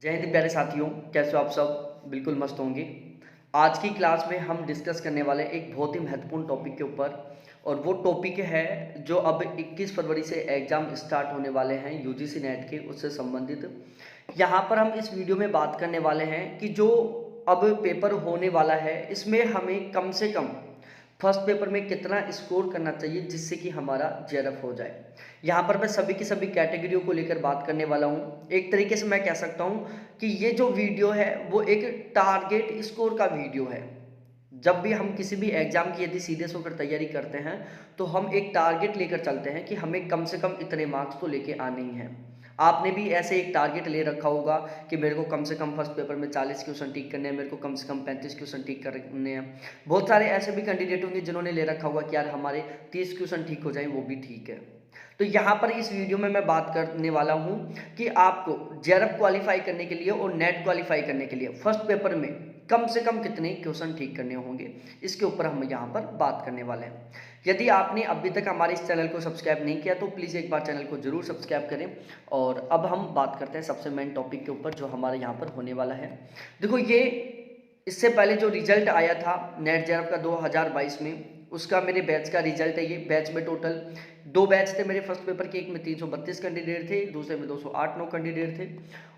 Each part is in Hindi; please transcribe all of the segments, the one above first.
जय हिंद प्यारे साथियों, कैसे हो आप सब? बिल्कुल मस्त होंगे। आज की क्लास में हम डिस्कस करने वाले हैं एक बहुत ही महत्वपूर्ण टॉपिक के ऊपर। और वो टॉपिक है जो अब 21 फरवरी से एग्ज़ाम स्टार्ट होने वाले हैं यूजीसी नेट के, उससे संबंधित। यहाँ पर हम इस वीडियो में बात करने वाले हैं कि जो अब पेपर होने वाला है इसमें हमें कम से कम फर्स्ट पेपर में कितना स्कोर करना चाहिए जिससे कि हमारा जेआरएफ हो जाए। यहाँ पर मैं सभी की सभी कैटेगरियों को लेकर बात करने वाला हूँ। एक तरीके से मैं कह सकता हूँ कि ये जो वीडियो है वो एक टारगेट स्कोर का वीडियो है। जब भी हम किसी भी एग्जाम की यदि सीरियस होकर तैयारी करते हैं तो हम एक टारगेट लेकर चलते हैं कि हमें कम से कम इतने मार्क्स तो लेके आने ही हैं। आपने भी ऐसे एक टारगेट ले रखा होगा कि मेरे को कम से कम फर्स्ट पेपर में 40 क्वेश्चन ठीक करने हैं, मेरे को कम से कम 35 क्वेश्चन ठीक करने हैं। बहुत सारे ऐसे भी कैंडिडेट होंगे जिन्होंने ले रखा होगा कि यार हमारे 30 क्वेश्चन ठीक हो जाएं, वो भी ठीक है। तो यहाँ पर इस वीडियो में मैं बात करने वाला हूँ कि आपको जेआरएफ क्वालिफाई करने के लिए और नेट क्वालिफाई करने के लिए फर्स्ट पेपर में कम से कम कितने क्वेश्चन ठीक करने होंगे, इसके ऊपर हम यहाँ पर बात करने वाले हैं। यदि आपने अभी तक हमारे इस चैनल को सब्सक्राइब नहीं किया तो प्लीज़ एक बार चैनल को जरूर सब्सक्राइब करें। और अब हम बात करते हैं सबसे मेन टॉपिक के ऊपर जो हमारे यहाँ पर होने वाला है। देखो, ये इससे पहले जो रिजल्ट आया था नेट जेआरएफ का 2022 में, उसका मेरे बैच का रिजल्ट है। ये बैच में टोटल 2 बैच थे मेरे फर्स्ट पेपर के। एक में 332 कैंडिडेट थे, दूसरे में 208-9 कैंडिडेट थे।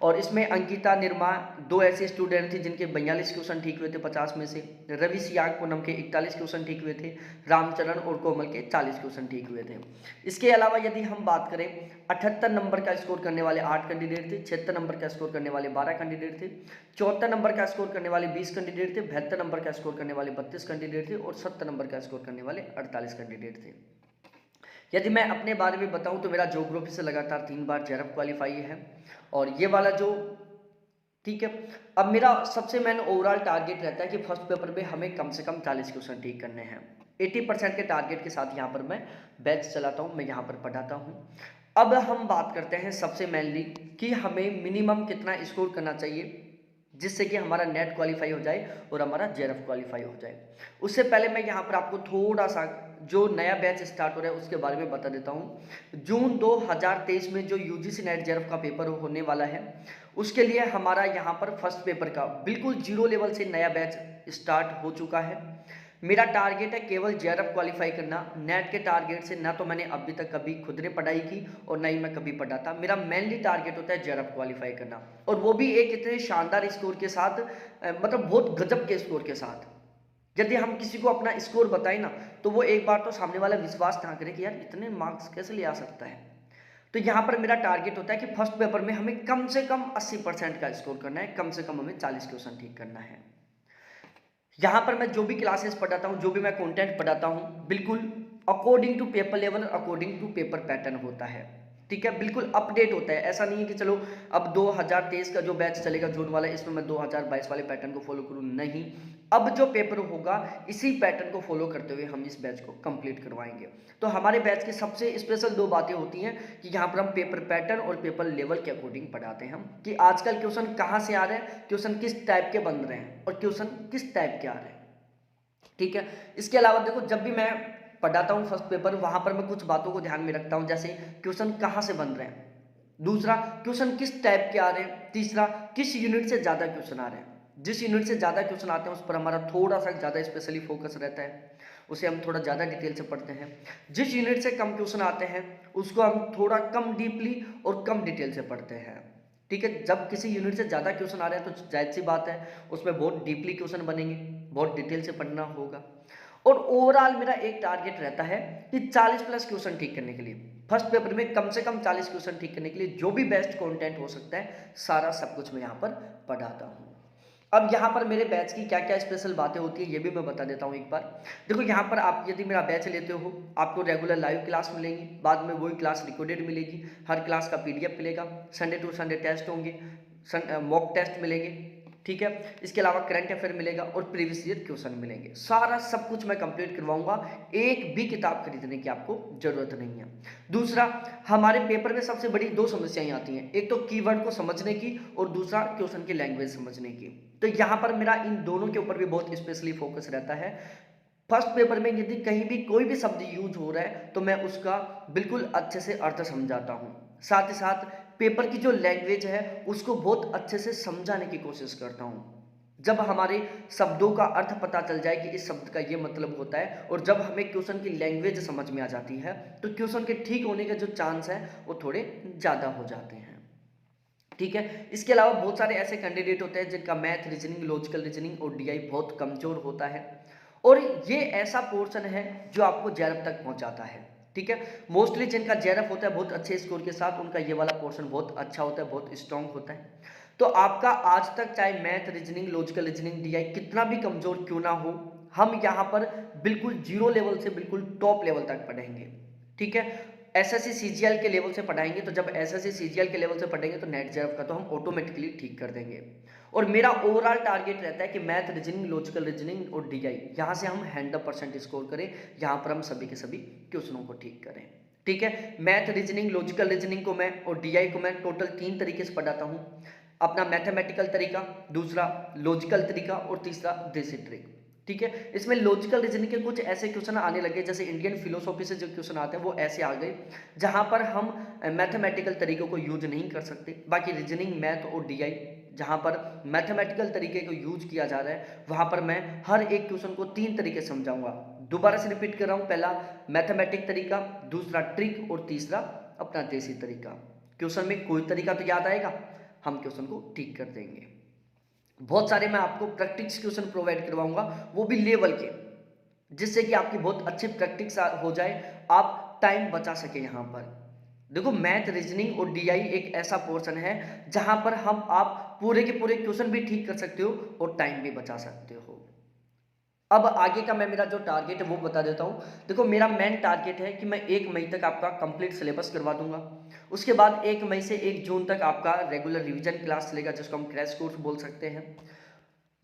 और इसमें अंकिता निर्मा 2 ऐसे स्टूडेंट थे जिनके 42 क्वेश्चन ठीक हुए थे 50 में से। रवि सियाग पूनम के 41 क्वेश्चन ठीक हुए थे। रामचरण और कोमल के 40 क्वेश्चन ठीक हुए थे। इसके अलावा यदि हम बात करें, 78 नंबर का स्कोर करने वाले 8 कैंडिडेट थे, 76 नंबर का स्कोर करने वाले 12 कैंडिडेट थे, 74 नंबर का स्कोर करने वाले 20 कैंडिडेट थे, 72 नंबर का स्कोर करने वाले 32 कैंडिडेट थे और 70 नंबर का स्कोर करने वाले 48 कैंडिडेट थे। यदि मैं अपने बारे में बताऊं तो मेरा ज्योग्राफी से लगातार 3 बार जेआरएफ क्वालिफाई है। और ये वाला जो ठीक है, अब मेरा सबसे मेन ओवरऑल टारगेट रहता है कि फर्स्ट पेपर में हमें कम से कम 40 क्वेश्चन ठीक करने हैं। 80% के टारगेट के साथ यहाँ पर मैं बैच चलाता हूँ, मैं यहाँ पर पढ़ाता हूँ। अब हम बात करते हैं सबसे मेनली कि हमें मिनिमम कितना स्कोर करना चाहिए जिससे कि हमारा नेट क्वालिफाई हो जाए और हमारा जेआरएफ क्वालिफाई हो जाए। उससे पहले मैं यहाँ पर आपको थोड़ा सा जो नया बैच स्टार्ट हो रहा है उसके बारे में बता देता हूँ। जून 2023 में जो यूजीसी नेट जेआरएफ का पेपर होने वाला है उसके लिए हमारा यहाँ पर फर्स्ट पेपर का बिल्कुल जीरो लेवल से नया बैच स्टार्ट हो चुका है। मेरा टारगेट है केवल जेआरएफ क्वालिफाई करना। नेट के टारगेट से ना तो मैंने अभी तक कभी खुद ने पढ़ाई की और ना ही मैं कभी पढ़ाता। मेरा मेनली टारगेट होता है जेआरएफ क्वालिफाई करना, और वो भी एक इतने शानदार स्कोर के साथ, मतलब बहुत गजब के स्कोर के साथ। यदि हम किसी को अपना स्कोर बताएं ना तो वो एक बार तो सामने वाला विश्वास ना करे कि यार इतने मार्क्स कैसे ले आ सकता है। तो यहाँ पर मेरा टारगेट होता है कि फर्स्ट पेपर में हमें कम से कम 80% का स्कोर करना है, कम से कम हमें 40 क्वेश्चन ठीक करना है। यहाँ पर मैं जो भी क्लासेस पढ़ाता हूँ, जो भी मैं कंटेंट पढ़ाता हूँ, बिल्कुल according to paper level, according to paper pattern होता है। ठीक है, बिल्कुल अपडेट होता है। ऐसा नहीं है कि चलो अब 2023 का जो बैच चलेगा जून वाला, इसमें मैं 2022 वाले पैटर्न को फॉलो करूँ, नहीं। अब जो पेपर होगा इसी पैटर्न को फॉलो करते हुए हम इस बैच को कंप्लीट करवाएंगे। तो हमारे बैच की सबसे स्पेशल 2 बातें होती हैं कि यहाँ पर हम पेपर पैटर्न और पेपर लेवल के अकॉर्डिंग पढ़ाते हैं हम, कि आजकल क्वेश्चन कहाँ से आ रहे हैं, क्वेश्चन किस टाइप के बन रहे हैं और क्वेश्चन किस टाइप के आ रहे हैं। ठीक है, इसके अलावा देखो, जब भी मैं पढ़ाता हूँ फर्स्ट पेपर, वहां पर मैं कुछ बातों को ध्यान में रखता हूँ, जैसे क्वेश्चन कहाँ से बन रहे हैं, दूसरा क्वेश्चन किस टाइप के आ रहे हैं, तीसरा किस यूनिट से ज्यादा क्वेश्चन आ रहे हैं। जिस यूनिट से ज्यादा क्वेश्चन आते हैं उस पर हमारा थोड़ा सा ज्यादा स्पेशली फोकस रहता है, उसे हम थोड़ा ज्यादा डिटेल से पढ़ते हैं। जिस यूनिट से कम क्वेश्चन आते हैं उसको हम थोड़ा कम डीपली और कम डिटेल से पढ़ते हैं। ठीक है, जब किसी यूनिट से ज्यादा क्वेश्चन आ रहे हैं तो जाहिर सी बात है उसमें बहुत डीपली क्वेश्चन बनेंगे, बहुत डिटेल से पढ़ना होगा। और ओवरऑल मेरा एक टारगेट रहता है कि 40 प्लस क्वेश्चन ठीक करने के लिए, फर्स्ट पेपर में कम से कम 40 क्वेश्चन ठीक करने के लिए जो भी बेस्ट कंटेंट हो सकता है सारा सब कुछ मैं यहाँ पर पढ़ाता हूँ। अब यहाँ पर मेरे बैच की क्या क्या स्पेशल बातें होती है ये भी मैं बता देता हूँ एक बार। देखो, यहाँ पर आप यदि मेरा बैच लेते हो आपको रेगुलर लाइव क्लास मिलेंगी, बाद में वही क्लास रिकॉर्डेड मिलेगी, हर क्लास का पीडीएफ मिलेगा, संडे टू संडे टेस्ट होंगे, मॉक टेस्ट मिलेंगे। ठीक है, इसके अलावा करंट अफेयर मिलेगा और प्रीवियस ईयर क्वेश्चन मिलेंगे। सारा सब कुछ मैं कंप्लीट करवाऊंगा, एक भी किताब खरीदने की आपको जरूरत नहीं है। दूसरा, हमारे पेपर में सबसे बड़ी 2 समस्याएं आती हैं, एक तो कीवर्ड को समझने की और दूसरा क्वेश्चन की लैंग्वेज समझने की। तो यहाँ पर मेरा इन दोनों के ऊपर भी बहुत स्पेशली फोकस रहता है। फर्स्ट पेपर में यदि कहीं भी कोई भी शब्द यूज हो रहा है तो मैं उसका बिल्कुल अच्छे से अर्थ समझाता हूँ। साथ ही साथ पेपर की जो लैंग्वेज है उसको बहुत अच्छे से समझाने की कोशिश करता हूँ। जब हमारे शब्दों का अर्थ पता चल जाए कि इस शब्द का ये मतलब होता है, और जब हमें क्वेश्चन की लैंग्वेज समझ में आ जाती है, तो क्वेश्चन के ठीक होने के जो चांस है वो थोड़े ज़्यादा हो जाते हैं। ठीक है, इसके अलावा बहुत सारे ऐसे कैंडिडेट होते हैं जिनका मैथ, रीजनिंग, लॉजिकल रीजनिंग और डीआई बहुत कमजोर होता है, और ये ऐसा पोर्शन है जो आपको जेआरएफ तक पहुंचाता है। ठीक है, मोस्टली जिनका जेआरएफ होता है बहुत अच्छे स्कोर के साथ, उनका ये वाला पोर्शन बहुत अच्छा होता है, बहुत स्ट्रांग होता है। तो आपका आज तक चाहे math, reasoning, logical reasoning, DI कितना भी कमजोर क्यों ना हो, हम यहाँ पर बिल्कुल जीरो लेवल से बिल्कुल टॉप लेवल तक पढ़ेंगे। ठीक है, एसएससी सीजीएल के लेवल से पढ़ाएंगे, तो जब एसएससी सीजीएल के लेवल से पढ़ेंगे तो नेट जेआरएफ का तो हम ऑटोमेटिकली ठीक कर देंगे। और मेरा ओवरऑल टारगेट रहता है कि मैथ, रीजनिंग, लॉजिकल रीजनिंग और डीआई यहाँ से हम 100% स्कोर करें, यहाँ पर हम सभी के सभी क्वेश्चनों को ठीक करें। ठीक है, मैथ, रीजनिंग, लॉजिकल रीजनिंग को मैं और डीआई को मैं टोटल 3 तरीके से पढ़ाता हूँ। अपना मैथमेटिकल तरीका, दूसरा लॉजिकल तरीका और तीसरा देसी ट्रिक। ठीक है, इसमें लॉजिकल रीजनिंग के कुछ ऐसे क्वेश्चन आने लगे, जैसे इंडियन फिलोसॉफी से जो क्वेश्चन आते हैं वो ऐसे आ गए जहां पर हम मैथमेटिकल तरीकों को यूज नहीं कर सकते। बाकी रीजनिंग, मैथ और डीआई जहां पर मैथमेटिकल तरीके को यूज किया जा रहा है, वहां पर मैं हर एक क्वेश्चन को 3 तरीके समझाऊंगा। दोबारा से रिपीट कर रहा हूं, पहला मैथमेटिक तरीका, दूसरा ट्रिक और तीसरा अपना देसी तरीका। क्वेश्चन में कोई तरीका तो याद आएगा, हम क्वेश्चन को ठीक कर देंगे। बहुत सारे मैं आपको प्रैक्टिस क्वेश्चन प्रोवाइड करवाऊंगा, वो भी लेवल के, जिससे कि आपकी बहुत अच्छी प्रैक्टिस हो जाए, आप टाइम बचा सके। यहाँ पर देखो, मैथ, रीजनिंग और डीआई एक ऐसा पोर्शन है जहां पर आप पूरे के पूरे क्वेश्चन भी ठीक कर सकते हो और टाइम भी बचा सकते हो। अब आगे का मैं मेरा जो टारगेट है वो बता देता हूँ। देखो, मेरा मेन टारगेट है कि मैं 1 मई तक आपका कंप्लीट सिलेबस करवा दूंगा। उसके बाद 1 मई से 1 जून तक आपका रेगुलर रिवीजन क्लास चलेगा, जिसको हम क्रैश कोर्स बोल सकते हैं।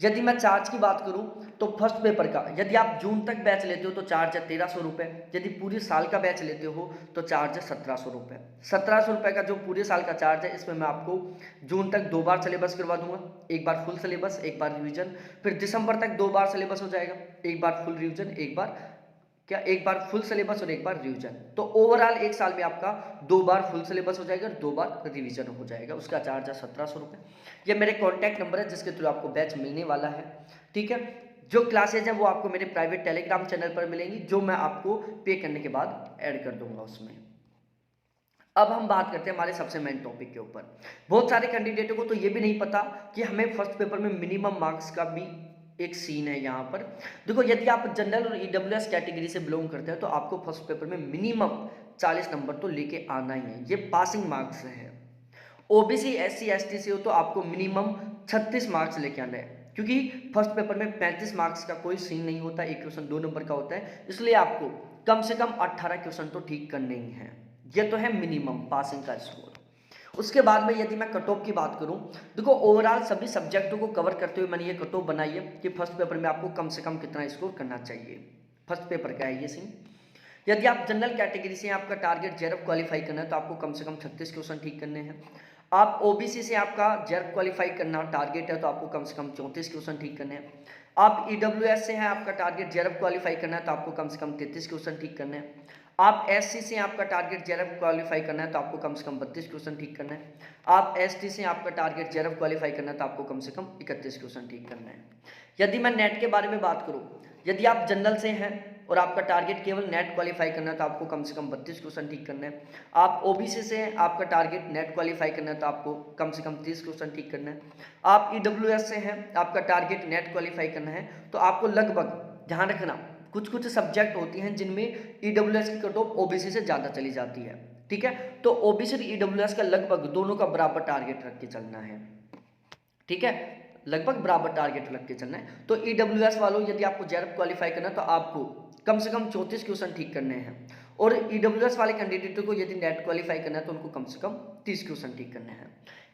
यदि मैं चार्ज की बात करूं तो फर्स्ट पेपर का यदि आप जून तक बैच लेते हो तो चार्ज है 1300 रुपये। यदि पूरे साल का बैच लेते हो तो चार्ज है 1700 रुपये। 1700 रुपये का जो पूरे साल का चार्ज है, इसमें मैं आपको जून तक 2 बार सिलेबस करवा दूंगा। एक बार फुल सिलेबस, एक बार रिवीजन। फिर दिसंबर तक 2 बार सिलेबस हो जाएगा, एक बार फुल रिवीजन, एक बार फुल सिलेबस और एक बार रिवीजन। तो ओवरऑल 1 साल में आपका 2 बार फुल सिलेबस हो जाएगा और 2 बार रिवीजन हो जाएगा। उसका चार्ज है 1700 रुपये। ये मेरे कॉन्टैक्ट नंबर है जिसके थ्रू आपको बैच मिलने वाला है। ठीक है, जो क्लासेज है वो आपको मेरे प्राइवेट टेलीग्राम चैनल पर मिलेंगी, जो मैं आपको पे करने के बाद ऐड कर दूंगा उसमें। अब हम बात करते हैं हमारे सबसे मेन टॉपिक के ऊपर। बहुत सारे कैंडिडेटों को तो ये भी नहीं पता कि हमें फर्स्ट पेपर में मिनिमम मार्क्स का भी एक सीन है। यहाँ पर देखो, यदि आप जनरल और ईडब्ल्यूएस कैटेगरी से बिलोंग करते हैं तो आपको फर्स्ट पेपर में मिनिमम 40 नंबर तो लेके आना ही है, ये पासिंग मार्क्स है। ओबीसी, एससी, एसटी से हो तो आपको मिनिमम 36 मार्क्स लेके आना है, क्योंकि फर्स्ट पेपर में 35 मार्क्स का कोई सीन नहीं होता, एक क्वेश्चन 2 नंबर का होता है, इसलिए आपको कम से कम 18 क्वेश्चन तो ठीक करने ही हैं। ये तो है मिनिमम पासिंग का स्कोर। उसके बाद में यदि मैं कट ऑफ की बात करूं, देखो ओवरऑल सभी सब्जेक्टों को कवर करते हुए मैंने ये कट ऑफ बनाई है कि फर्स्ट पेपर में आपको कम से कम कितना स्कोर करना चाहिए। फर्स्ट पेपर का है ये सीन। यदि आप जनरल कैटेगरी से आपका टारगेट जेआरएफ क्वालिफाई करना है तो आपको कम से कम 36 क्वेश्चन ठीक करने हैं। आप ओबीसी से आपका जेआरएफ क्वालिफाई करना टारगेट है तो आपको कम से कम 34 क्वेश्चन ठीक करने हैं। आप ईडब्ल्यूएस से हैं, आपका टारगेट जेआरएफ क्वालिफाई करना है तो आपको कम से कम 33 क्वेश्चन ठीक करने हैं। आप एससी से आपका टारगेट जेआरएफ क्वालिफाई करना है तो आपको कम से कम 32 क्वेश्चन ठीक करना है। आप एसटी से आपका टारगेट जेआरएफ क्वालिफाई करना है तो आपको कम से कम 31 क्वेश्चन ठीक करना है। यदि मैं नेट के बारे में बात करूं, यदि आप जनरल से हैं और आपका टारगेट केवल नेट क्वालिफाई करना है तो आपको कम से कम 32 क्वेश्चन ठीक करना है। आप ओबीसी से हैं, आपका टारगेट नेट क्वालिफाई करना है तो आपको कम से कम 30 क्वेश्चन ठीक करना है। आप ईडब्ल्यूएस से हैं, आपका टारगेट नेट क्वालिफाई करना है तो आपको लगभग, ध्यान रखना, कुछ सब्जेक्ट होती हैं जिनमें ईडब्ल्यूएस की कट ऑफ ओबीसी से ज़्यादा चली जाती है। ठीक है, तो ओबीसी और ईडब्ल्यूएस का लगभग दोनों का बराबर टारगेट रख के चलना है। ठीक है, लगभग बराबर टारगेट रख के चलना है। तो ईडब्ल्यूएस वालों, यदि आपको जेआरएफ क्वालिफाई करना है तो आपको कम से कम 34 क्वेश्चन ठीक करने हैं, और ईडब्ल्यूएस वाले कैंडिडेटों को यदि नेट क्वालिफाई करना है तो उनको कम से कम 30 क्वेश्चन ठीक करने हैं।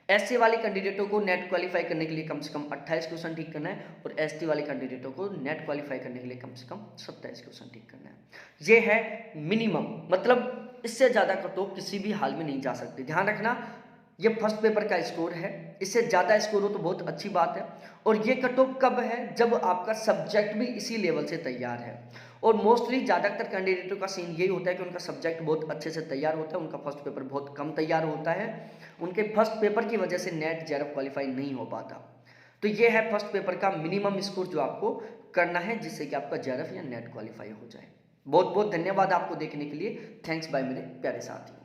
एससी वाले कैंडिडेटों को नेट क्वालिफाई करने के लिए कम से कम 28 क्वेश्चन ठीक करना है, और एसटी वाले कैंडिडेटों को नेट क्वालिफाई करने के लिए कम से कम 27 क्वेश्चन ठीक करना है। ये है मिनिमम, मतलब इससे ज़्यादा कट ऑफ किसी भी हाल में नहीं जा सकती। ध्यान रखना, ये फर्स्ट पेपर का स्कोर है, इससे ज़्यादा स्कोर हो तो बहुत अच्छी बात है। और ये कट ऑफ कब है, जब आपका सब्जेक्ट भी इसी लेवल से तैयार है। और मोस्टली ज़्यादातर कैंडिडेटों का सीन यही होता है कि उनका सब्जेक्ट बहुत अच्छे से तैयार होता है, उनका फर्स्ट पेपर बहुत कम तैयार होता है, उनके फर्स्ट पेपर की वजह से नेट जेआरएफ क्वालिफाई नहीं हो पाता। तो ये है फर्स्ट पेपर का मिनिमम स्कोर जो आपको करना है, जिससे कि आपका जेआरएफ या नेट क्वालिफाई हो जाए। बहुत बहुत धन्यवाद आपको देखने के लिए। थैंक्स बाय मेरे प्यारे साथी।